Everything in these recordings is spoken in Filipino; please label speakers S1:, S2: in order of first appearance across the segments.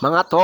S1: Mga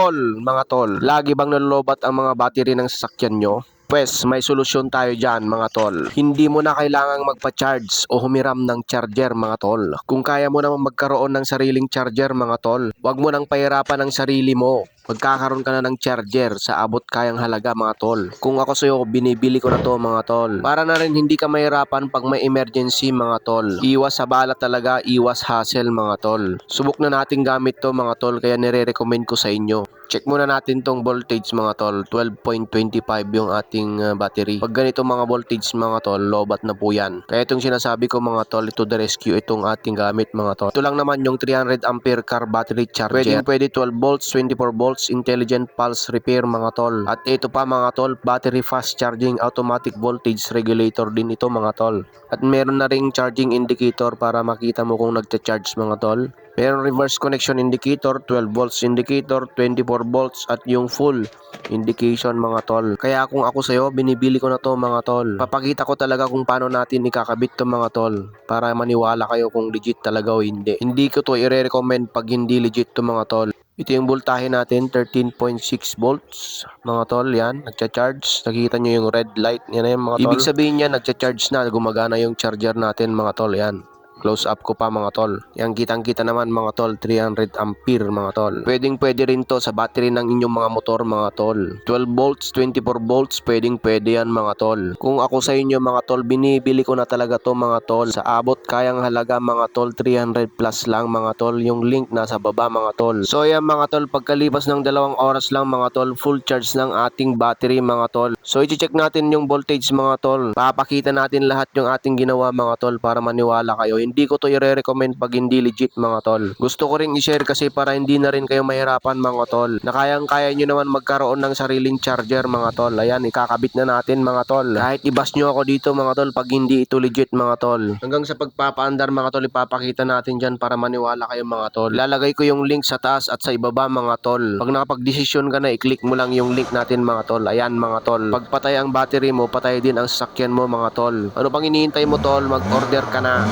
S1: tol, lagi bang nalolobat ang mga battery ng sasakyan nyo? Pwes, may solusyon tayo dyan mga tol. Hindi mo na kailangang magpa-charge o humiram ng charger mga tol. Kung kaya mo namang magkaroon ng sariling charger mga tol, wag mo nang pahirapan ang sarili mo. Magkakaroon ka na ng charger sa abot kayang halaga mga tol. Kung ako sa'yo, binibili ko na to mga tol. Para na rin hindi ka mahirapan pag may emergency mga tol. Iwas sa bala talaga, iwas hassle mga tol. Subok na natin gamit to mga tol, kaya nire-recommend ko sa inyo. Check muna natin tong voltage mga tol, 12.25 yung ating battery. Pag ganito mga voltage mga tol, lobat na po yan. Kaya itong sinasabi ko mga tol, ito the rescue itong ating gamit mga tol. Ito lang naman yung 300 ampere car battery charger. Pwede 12 volts, 24 volts, intelligent pulse repair mga tol. At ito pa mga tol, battery fast charging automatic voltage regulator din ito mga tol. At meron na ring charging indicator para makita mo kung nagcha-charge mga tol. Meron reverse connection indicator, 12 volts indicator, 24 volts at yung full indication mga tol. Kaya kung ako sa'yo, binibili ko na to mga tol. Papakita ko talaga kung paano natin ikakabit to mga tol para maniwala kayo kung legit talaga o hindi. Hindi ko to i-recommend pag hindi legit to mga tol. Ito yung voltahe natin, 13.6 volts mga tol, yan, nagcha-charge. Nakikita nyo yung red light, yan na yung mga tol. Ibig sabihin yan, nagcha-charge na, gumagana yung charger natin mga tol, yan. Close up ko pa mga tol. Yang kitang-kita naman mga tol, 300 ampere mga tol. Pwede rin to sa battery ng inyong mga motor mga tol. 12 volts, 24 volts, pwede yan mga tol. Kung ako sa inyo mga tol, binibili ko na talaga to mga tol. Sa abot kayang halaga mga tol, 300 plus lang mga tol. Yung link nasa baba mga tol. So yan mga tol, pagkalipas ng 2 oras lang mga tol, full charge ng ating battery mga tol. So i-check natin yung voltage mga tol. Papakita natin lahat yung ating ginawa mga tol para maniwala kayo. Hindi ko to i-recommend pag hindi legit mga tol. Gusto ko ring i-share kasi para hindi na rin kayo mahirapan mga tol. Na kayang-kaya nyo naman magkaroon ng sariling charger mga tol. Ayan, ikakabit na natin mga tol. Kahit ibas nyo ako dito mga tol pag hindi ito legit mga tol. Hanggang sa pagpapaandar mga tol, ipapakita natin dyan para maniwala kayo mga tol. Lalagay ko yung link sa taas at sa ibaba mga tol. Pag nakapag-desisyon ka na, i-click mo lang yung link natin mga tol. Ayan mga tol. Pag patay ang battery mo, patay din ang sasakyan mo mga tol. Ano pang iniintay mo tol? Mag-order ka na.